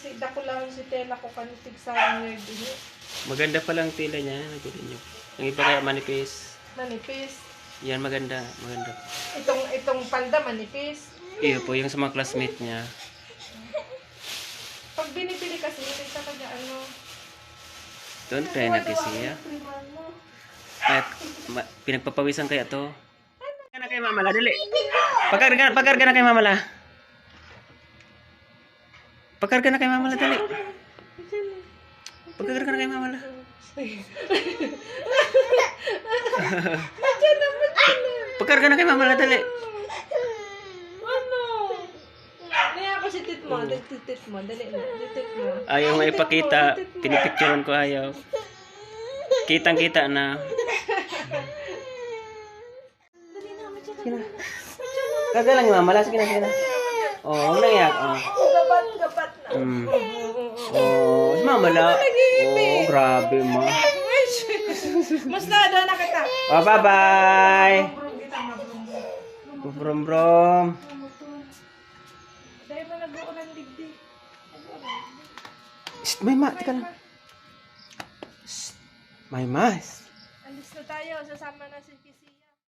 si dako lang si tela ko kanitig sa weird ini. Maganda pa lang tila niya. Nagulin niyo. Yung iba kaya manipis. Manipis. Yan, maganda. Maganda. Itong palda manipis. Iyo po, yung sa mga classmate niya. Pag binibili kasi, ito ka niya ano. Doon, kaya na siya. At pinagpapawisan kaya to. Pagkarga na kay Mama La, dali. Pagkarga na kay Mama La. Pagkarga na kay Mama La, dali. Pagkarga na kay Mama La. Pagkarga na kay Mama La, dali. Ano? Naya ako si tit mo, tit mo, dali na, tit mo. Ayaw nga ipakita, pinipicturean ko ayaw. Kitang-kita na. Sige na. Karga lang yung Mama La, sige na, sige na. Oh, huwag nang iyak. Oh. Gapat na. Oh, si Mama La. Oh, grabe ma. Mas nada na kita. Oh, bye-bye. Brom-brom. Dahil mo nag-uo ng digdi. Shh, may ma, tika lang. Shh, may mas. Alis na tayo, sasama na si Kisiya.